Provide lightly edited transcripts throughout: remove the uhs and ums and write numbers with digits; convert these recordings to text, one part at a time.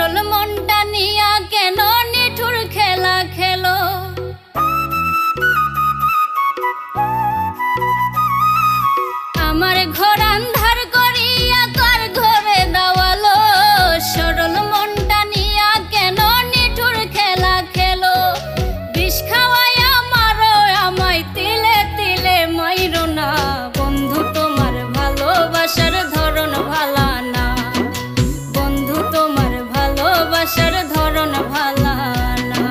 সরল মনটা নিয়া কেন নিঠুর খেলা খেলো। আমার ঘর আন্ধার করিয়া কার ঘরে দাওয়ালো। সরল মনটা নিয়া কেন নিঠুর খেলা খেলো। বিষ খাওয়াইয়া মারো আমায় তিলে তিলে মাইরো না। বন্ধু তোমার ভালোবাসার ধরন ভালা না। বন্ধু তোমার ভালোবাসার ধরন ভালা না।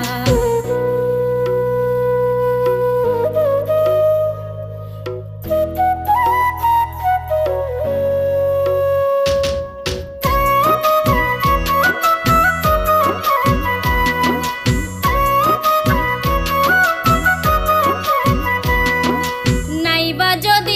নাইবা যদি